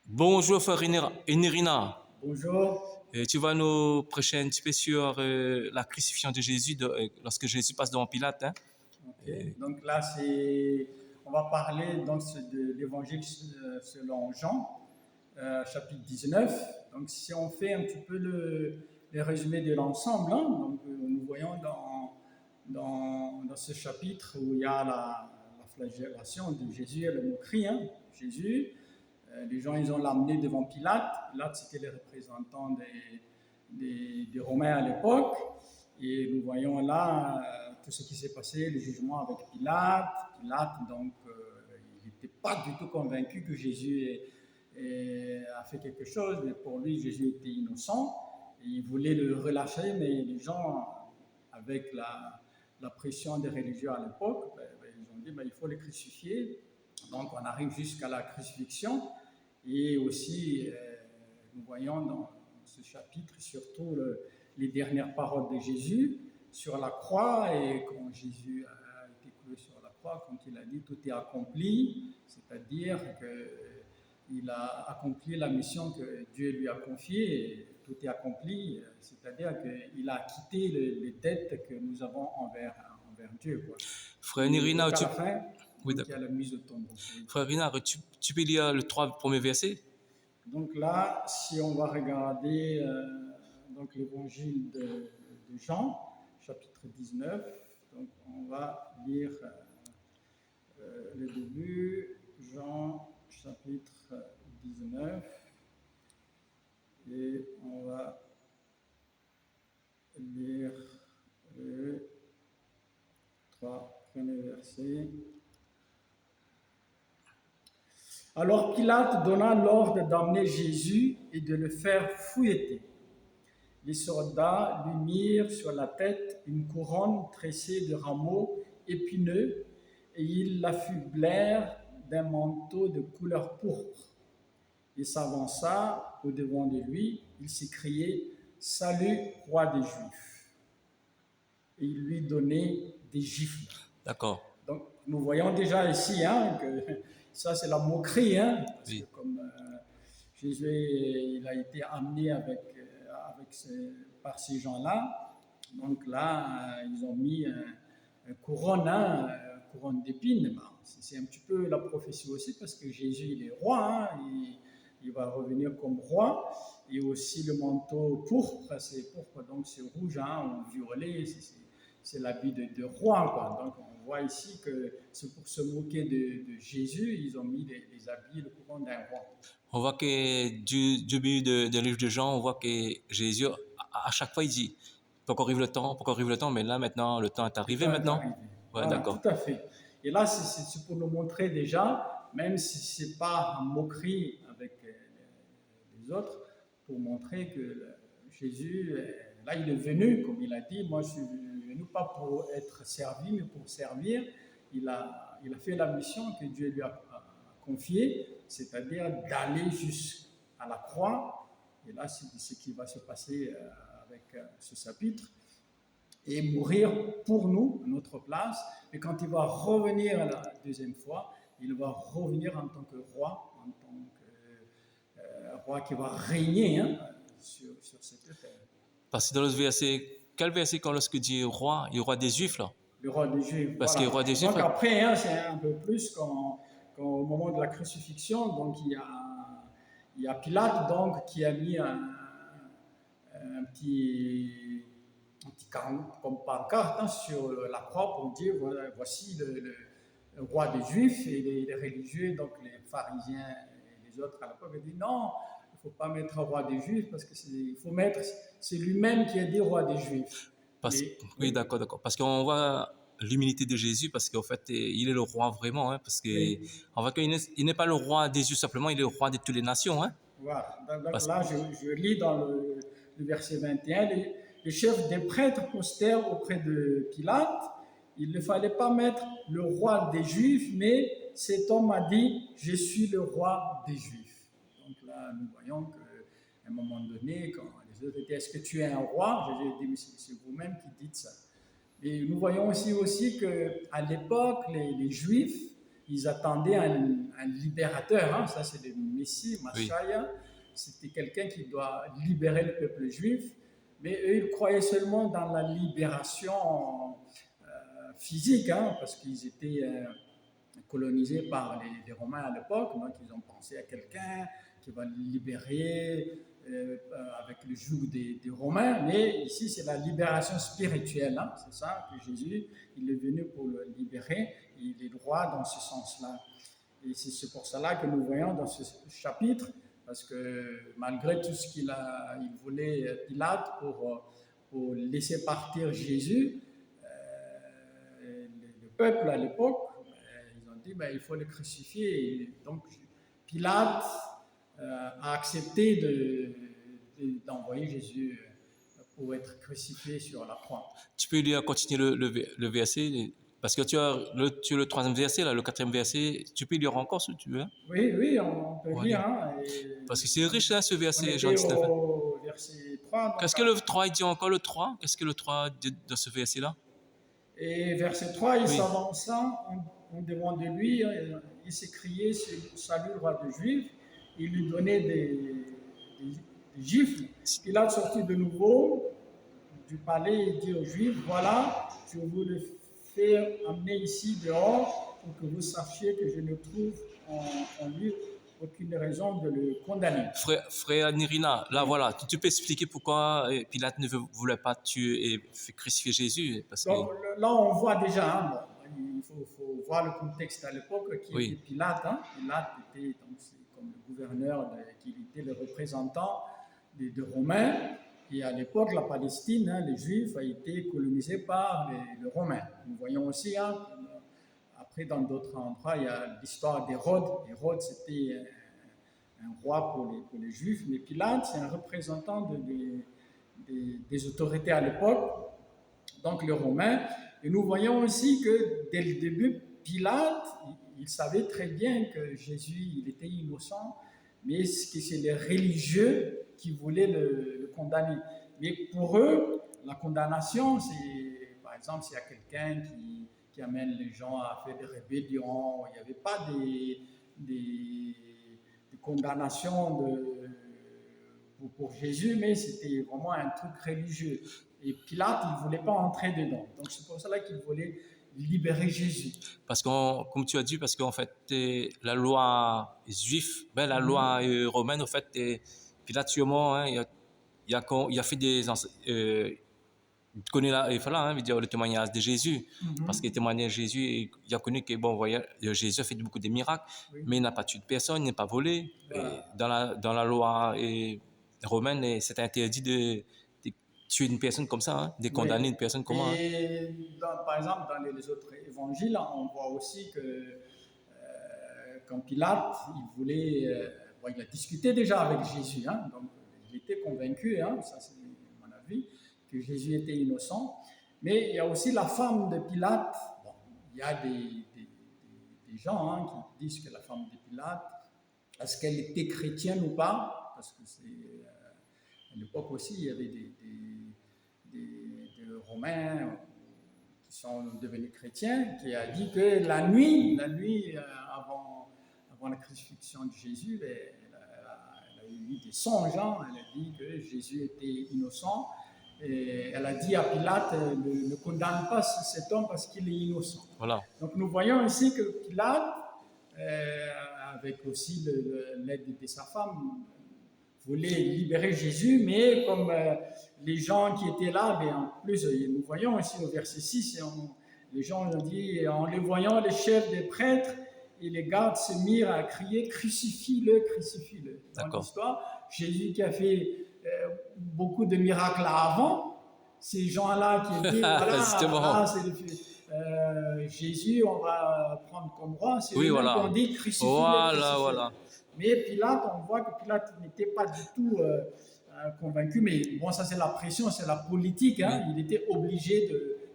Bonjour frère Inirina. Bonjour. Tu vas nous prêcher un petit peu sur la crucifixion de Jésus lorsque Jésus passe devant Pilate. Hein? Ok. Donc là, on va parler donc de l'évangile selon Jean, chapitre 19. Donc si on fait un petit peu le résumé de l'ensemble, hein, donc nous voyons dans ce chapitre où il y a la flagellation de Jésus et le moquerie. Hein, Jésus, les gens, ils ont l'amené devant Pilate. Pilate, c'était les représentants des Romains à l'époque. Et nous voyons là tout ce qui s'est passé, le jugement avec Pilate. Pilate, donc, il n'était pas du tout convaincu que Jésus a fait quelque chose, mais pour lui, Jésus était innocent. Et il voulait le relâcher, mais les gens, avec la pression des religieux à l'époque, ils ont dit il faut le crucifier. Donc, on arrive jusqu'à la crucifixion. Et aussi, nous voyons dans ce chapitre surtout les dernières paroles de Jésus sur la croix, et quand Jésus a été cloué sur la croix, quand il a dit tout est accompli, c'est-à-dire qu'il a accompli la mission que Dieu lui a confiée, et tout est accompli, c'est-à-dire qu'il a quitté les dettes que nous avons envers Dieu. Quoi. Frère Inirina, à la fin, oui, il y a la mise au tombeau. Oui. Frère Inirina, tu peux lire les 3 premiers versets? Donc là, si on va regarder donc l'évangile de Jean, chapitre 19, donc on va lire le début, Jean, chapitre 19, et on va lire les 3 premiers versets. Alors Pilate donna l'ordre d'emmener Jésus et de le faire fouetter. Les soldats lui mirent sur la tête une couronne tressée de rameaux épineux et ils l'affublèrent d'un manteau de couleur pourpre. Il s'avança au-devant de lui, il s'écriait « Salut, roi des Juifs !» Et il lui donnait des gifles. D'accord. Donc nous voyons déjà ici que ça c'est la moquerie, parce Oui. que comme Jésus il a été amené par ces gens-là, donc là ils ont mis une couronne d'épines. C'est un petit peu la prophétie aussi, parce que Jésus il est roi, il va revenir comme roi, et aussi le manteau pourpre, c'est pourpre, donc c'est rouge ou violet, c'est l'habit de roi, quoi. Donc on voit ici que c'est pour se moquer de Jésus, ils ont mis les habits, le couronne d'un roi. On voit que du début de livre de Jean, on voit que Jésus, à chaque fois, il dit pas qu'arrive le temps, mais là maintenant, le temps est arrivé maintenant. Ouais, voilà, d'accord. Tout à fait. Et là, c'est pour nous montrer déjà, même si ce n'est pas en moquerie avec les autres, pour montrer que Jésus, là, il est venu, comme il a dit, moi je suis venu pas pour être servi, mais pour servir. Il a fait la mission que Dieu lui a confiée, c'est-à-dire d'aller jusqu'à la croix. Et là, c'est ce qui va se passer avec ce chapitre. Et mourir pour nous, à notre place. Et quand il va revenir la deuxième fois, il va revenir en tant que roi, en tant que roi qui va régner sur cette terre. Parce que dans le verset, quel verset quand lorsque dit roi, il est roi des Juifs là? Le roi des Juifs. Parce qu'il est roi des Juifs. Donc après, c'est un peu plus quand au moment de la crucifixion, donc il y a Pilate donc qui a mis un petit comme pancarte sur la croix pour dire voici le roi des Juifs, et les religieux, donc les pharisiens et les autres à l'époque, disent non, il ne faut pas mettre roi des Juifs, parce que il faut mettre, c'est lui-même qui a dit roi des Juifs. Oui, d'accord. Parce qu'on voit l'humilité de Jésus, parce qu'en fait, il est le roi vraiment, parce que on voit qu'il n'est pas le roi des Juifs simplement, il est le roi de toutes les nations. Voilà. Donc là, je lis dans le verset 21, les chefs des prêtres postèrent auprès de Pilate. Il ne fallait pas mettre le roi des Juifs, mais cet homme a dit « Je suis le roi des Juifs ». Donc là, nous voyons qu'à un moment donné, quand les autres disaient « Est-ce que tu es un roi ?» Jésus a dit « Mais c'est vous-même qui dites ça ». Et nous voyons aussi qu'à l'époque, les Juifs, ils attendaient un libérateur, hein, ça c'est le Messie, Oui. Machaya, c'était quelqu'un qui doit libérer le peuple juif, mais eux ils croyaient seulement dans la libération physique, hein, parce qu'ils étaient colonisés par les Romains à l'époque, donc ils ont pensé à quelqu'un qui va libérer avec le joug des Romains, mais ici c'est la libération spirituelle, hein, c'est ça que Jésus, il est venu pour le libérer, et il est droit dans ce sens-là. Et c'est pour cela que nous voyons dans ce chapitre, parce que malgré tout ce il voulait Pilate pour laisser partir Jésus, le peuple à l'époque, ils ont dit il faut le crucifier. Et donc Pilate a accepté d'envoyer Jésus pour être crucifié sur la croix. Tu peux lire, continuer le verset, parce que tu as le troisième verset, là, le quatrième verset, tu peux lire encore si tu veux. Hein? Oui, on peut Ouais, lire. Hein, parce que c'est riche, hein, ce on verset, était Jean 19. au verset 3. Qu'est-ce que le 3 il dit encore, le 3? Qu'est-ce que le 3 dit dans ce verset-là? Et verset 3, il Oui. s'avança en devant de lui, il s'écriait salut, roi des Juifs. Il lui donnait des gifles. Pilate sortit de nouveau du palais et dit aux Juifs, voilà, je vous le fais amener ici dehors pour que vous sachiez que je ne trouve en lui aucune raison de le condamner. Frère Nirina, là voilà, tu peux expliquer pourquoi Pilate ne voulait pas tuer et crucifier Jésus? Parce que... Donc là, on voit déjà, hein, il faut voir le contexte à l'époque qui était Pilate. Hein. Pilate était donc, comme le gouverneur, qui était le représentant des Romains. Et à l'époque, la Palestine, hein, les Juifs, a été colonisés par les Romains. Nous voyons aussi, hein, après dans d'autres endroits, il y a l'histoire d'Hérode. Hérode, c'était un roi pour les Juifs, mais Pilate, c'est un représentant des autorités à l'époque, donc les Romains. Et nous voyons aussi que dès le début, Pilate, il savait très bien que Jésus, il était innocent, mais que c'est les religieux qui voulaient le condamner. Mais pour eux, la condamnation, c'est, par exemple, s'il y a quelqu'un qui amène les gens à faire des rébellions, il n'y avait pas des condamnations pour Jésus, mais c'était vraiment un truc religieux. Et Pilate, il ne voulait pas entrer dedans. Donc c'est pour cela qu'il voulait libérer Jésus. Parce que, comme tu as dit, parce qu'en fait, la loi juive, la loi romaine, en fait, Pilate, sûrement, hein, il a fait des... tu connais le témoignage de Jésus, parce qu'il témoignait de Jésus, et il a connu que Jésus a fait beaucoup de miracles, mais il n'a pas tué de personne, il n'a pas volé. Dans la loi romaine, c'est interdit de tuer une personne comme ça, hein, de condamner une personne comme ça. Et par exemple, dans les autres évangiles, on voit aussi que quand Pilate, il voulait, il a discuté déjà avec Jésus, hein, donc il était convaincu, hein, ça c'est mon avis, que Jésus était innocent. Mais il y a aussi la femme de Pilate. Bon, il y a des gens, hein, qui disent que la femme de Pilate, est-ce qu'elle était chrétienne ou pas? Parce que à l'époque aussi, il y avait des Romains qui sont devenus chrétiens, qui a dit que la nuit avant la crucifixion de Jésus, elle a eu des songes, hein, elle a dit que Jésus était innocent, et elle a dit à Pilate, ne condamne pas cet homme parce qu'il est innocent. Voilà. Donc nous voyons ici que Pilate, avec aussi l'aide de sa femme, voulait libérer Jésus, mais comme les gens qui étaient là, en plus, nous voyons ici au verset 6, les gens ont dit, en les voyant, les chefs des prêtres et les gardes se mirent à crier, crucifie-le, crucifie-le. Dans l'histoire, Jésus qui a fait beaucoup de miracles avant, ces gens-là qui étaient, Jésus, on va prendre comme roi, c'est eux qui ont dit, crucifie-le, voilà. Mais Pilate, on voit que Pilate n'était pas du tout convaincu. Mais bon, ça c'est la pression, c'est la politique. Hein. Il était obligé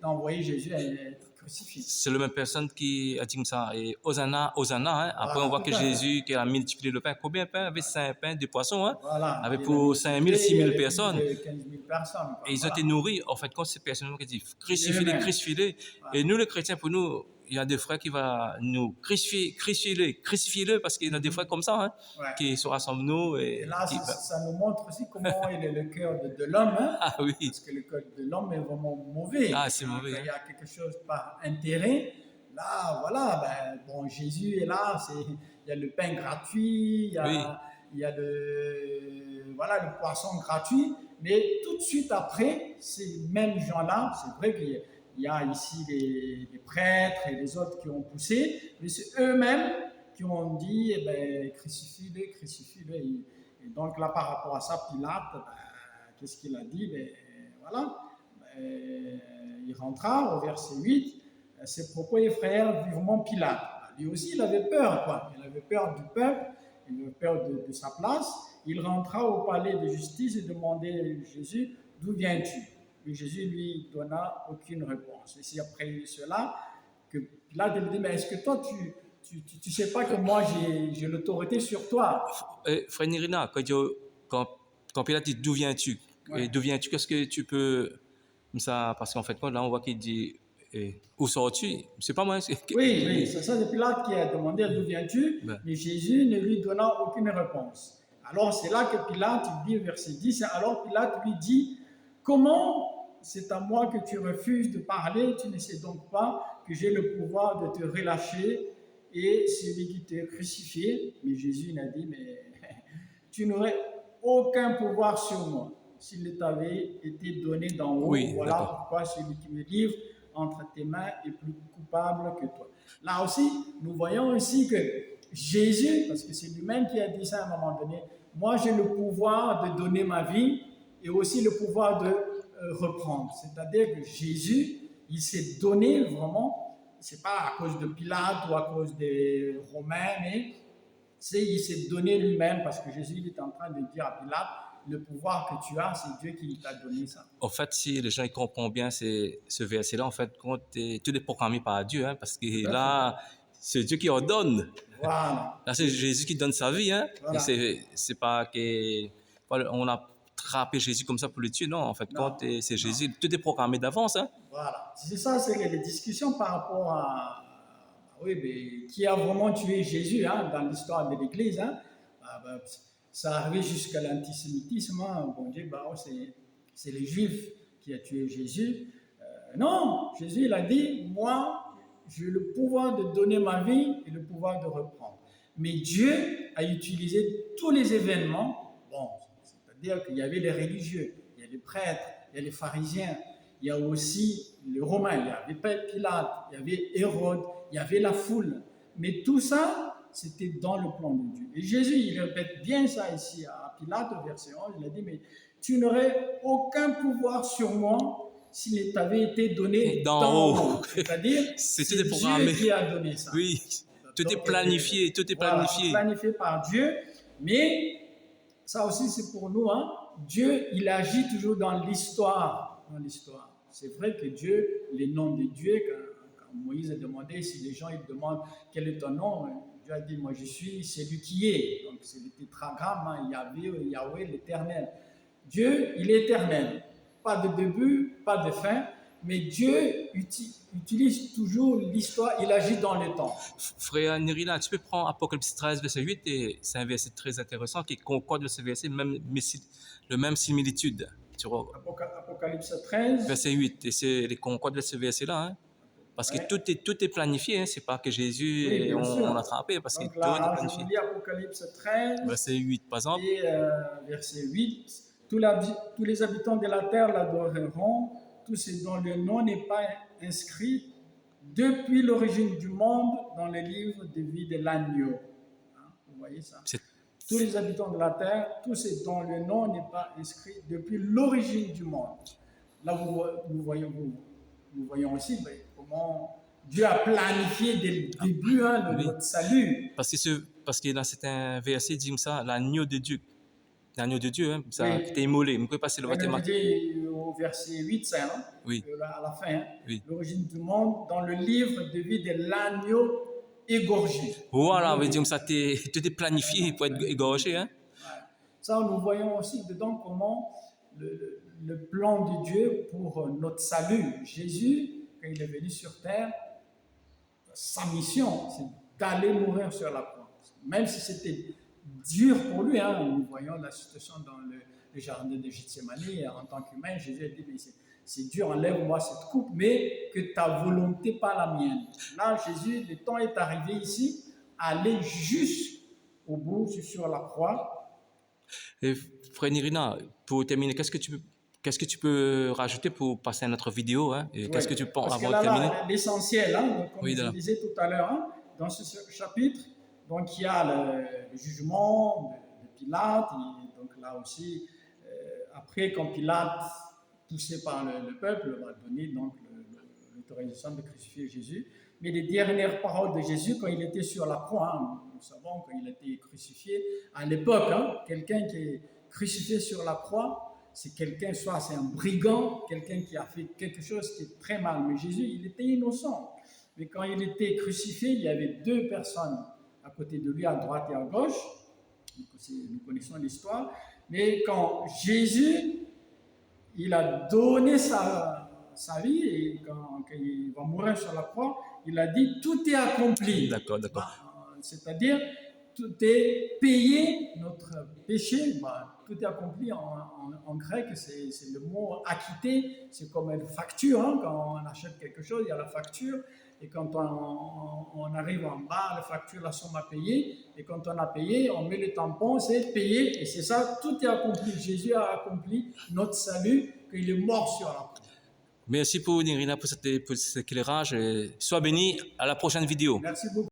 d'envoyer Jésus à être crucifié. C'est la même personne qui a dit comme ça. Et Hosanna, Hosanna. Hein. Après, on voit que Jésus qui a multiplié le pain. Combien de pain? Avec 5 pains, 2 poissons. Hein. Voilà. Avec pour 5 000, 6 000 personnes. 15 000 personnes. Et ils ont été nourris. En fait, quand ces personnes qui disent crucifie-les, crucifie-les. Et nous, les chrétiens, pour nous, il y a des frères qui vont nous crucifier-le, parce qu'il y a des frères comme ça, hein, Ouais. qui se rassemblent nous Et et là, qui... ça nous montre aussi comment il est le cœur de l'homme, hein, Ah oui, parce que le cœur de l'homme est vraiment mauvais. ah c'est Quand mauvais. il y a quelque chose par intérêt, là, voilà, ben, bon, Jésus est là, il y a le pain gratuit, Oui. il y a voilà, le poisson gratuit, mais tout de suite après, ces mêmes gens-là, c'est vrai qu'il y a ici des prêtres et les autres qui ont poussé, mais c'est eux-mêmes qui ont dit, eh ben, crucifie-le, crucifie-le. Et donc là, par rapport à ça, Pilate, ben, qu'est-ce qu'il a dit? Ben, voilà, ben, il rentra au verset 8, ses propos effrayèrent vivement Pilate. Lui aussi, il avait peur, quoi. Il avait peur du peuple, il avait peur de sa place. Il rentra au palais de justice et demandait à Jésus, d'où viens-tu? Et Jésus lui donna aucune réponse. Et c'est après cela que Pilate lui dit, mais est-ce que toi, tu sais pas que moi, j'ai l'autorité sur toi? Frère Nirina, quand Pilate dit d'où viens-tu? Ouais. Et d'où viens-tu? Qu'est-ce que tu peux... Comme ça, parce qu'en fait, là, on voit qu'il dit où sors-tu? C'est pas moi. Oui, c'est ça, c'est Pilate qui a demandé d'où viens-tu, Ben. mais Jésus ne lui donna aucune réponse. Alors c'est là que Pilate, il dit au verset 10, alors Pilate lui dit, comment c'est à moi que tu refuses de parler, tu ne sais donc pas que j'ai le pouvoir de te relâcher et celui qui t'a crucifié? Mais Jésus n'a dit, mais tu n'aurais aucun pouvoir sur moi s'il t'avait été donné d'en haut. Oui, voilà d'accord. pourquoi celui qui me livre entre tes mains est plus coupable que toi. Là aussi, nous voyons ici que Jésus, parce que c'est lui-même qui a dit ça à un moment donné, moi j'ai le pouvoir de donner ma vie et aussi le pouvoir de reprendre. C'est-à-dire que Jésus, il s'est donné vraiment, c'est pas à cause de Pilate ou à cause des Romains, mais il s'est donné lui-même parce que Jésus il est en train de dire à Pilate, le pouvoir que tu as, c'est Dieu qui t'a donné ça. En fait, si les gens ils comprennent bien ce verset-là, en fait, quand tout est programmé par Dieu, hein, parce que là, c'est Dieu qui ordonne. Voilà. Là, c'est Jésus qui donne sa vie. Hein, Voilà. et c'est pas que voilà, on a attrapé Jésus comme ça pour le tuer. Non, en fait, Non, quand c'est Jésus, tout est programmé d'avance. Hein. Voilà. C'est ça, c'est les discussions par rapport oui, mais qui a vraiment tué Jésus hein, dans l'histoire de l'Église. Hein. Ça arrivait jusqu'à l'antisémitisme. Hein. Bon Dieu, c'est les Juifs qui a tué Jésus. Non, Jésus il a dit, moi, j'ai le pouvoir de donner ma vie et le pouvoir de reprendre. Mais Dieu a utilisé tous les événements. Bon, c'est-à-dire qu'il y avait les religieux, il y a les prêtres, il y a les pharisiens, il y a aussi les Romains, il y avait Pilate, il y avait Hérode, il y avait la foule. Mais tout ça, c'était dans le plan de Dieu. Et Jésus, il répète bien ça ici à Pilate, au verset 11, il a dit, mais tu n'aurais aucun pouvoir sur moi s'il t'avait été donné d'en haut. C'est-à-dire, c'est Dieu qui a donné ça. Oui, tout est planifié, tout est planifié. Voilà, planifié par Dieu, mais ça aussi c'est pour nous. Hein. Dieu, il agit toujours dans l'histoire. C'est vrai que Dieu, les noms de Dieu, quand Moïse a demandé, si les gens ils demandent quel est ton nom, Dieu a dit, moi je suis celui qui est. Donc c'est le tétragramme, hein, Yahweh, l'éternel. Dieu, il est éternel. Pas de début, pas de fin, mais Dieu utilise toujours l'histoire, il agit dans le temps. Frère Nirina, tu peux prendre Apocalypse 13, verset 8, et c'est un verset très intéressant qui concorde de ce verset, le même similitude. Apocalypse 13. Verset 8, et c'est les concordes de ce verset-là. Hein? Parce que tout est planifié, hein? C'est pas que Jésus, oui, on a attrapé, parce donc que là, tout est planifié. Je vous lis Apocalypse 13, verset 8, par exemple. Et verset 8, tous les habitants de la terre l'adoreront, tous ceux dont le nom n'est pas inscrit depuis l'origine du monde dans le livre de vie de l'agneau. Hein, vous voyez ça? Tous les habitants de la terre, tous ceux dont le nom n'est pas inscrit depuis l'origine du monde. Là, nous voyons aussi comment Dieu a planifié dès le début notre salut. Parce que dans certains versets, il dit comme ça, l'agneau de Dieu. L'agneau de Dieu, hein, ça qui était immolé. Vous pouvez passer le au verset 8, ça, hein, oui. À la fin, hein, oui. L'origine du monde, dans le livre de vie de l'agneau égorgé. Voilà, on veut dire que ça tout est planifié pour être égorgé. Hein. Ouais. Ça, nous voyons aussi dedans comment le plan de Dieu pour notre salut. Jésus, quand il est venu sur terre, sa mission, c'est d'aller mourir sur la croix. Même si c'était dur pour lui, hein, nous voyons la situation dans le jardin de Gethsémani, en tant qu'humain, Jésus a dit, mais c'est dur, enlève-moi cette coupe, mais que ta volonté, pas la mienne. Là, Jésus, le temps est arrivé ici, aller jusqu'au bout, sur la croix. Et Frère Nirina, pour terminer, qu'est-ce que tu peux rajouter pour passer à notre vidéo, hein? Et qu'est-ce que tu penses Parce que avant de terminer? l'essentiel, hein, comme Oui, je là. disais tout à l'heure, hein, dans ce chapitre, donc il y a le jugement de Pilate, et donc là aussi, après quand Pilate, poussé par le peuple, va donner donc l'autorisation de crucifier Jésus. Mais les dernières paroles de Jésus, quand il était sur la croix, hein, nous savons quand il a été crucifié, à l'époque, hein, quelqu'un qui est crucifié sur la croix, c'est quelqu'un, soit c'est un brigand, quelqu'un qui a fait quelque chose qui est très mal. Mais Jésus, il était innocent. Mais quand il était crucifié, il y avait deux personnes à côté de lui, à droite et à gauche. Nous connaissons l'histoire. Mais quand Jésus, il a donné sa vie, et quand il va mourir sur la croix, il a dit, tout est accompli. D'accord. C'est-à-dire, tout est payé, notre péché, tout est accompli en grec, c'est le mot acquitté, c'est comme une facture, hein, quand on achète quelque chose, il y a la facture, et quand on arrive en bas, la facture, la somme à payer, et quand on a payé, on met le tampon, c'est payé, et c'est ça, tout est accompli. Jésus a accompli notre salut, qu'il est mort sur la croix. Merci pour Nirina pour cet éclairage. Et sois béni, à la prochaine vidéo. Merci beaucoup.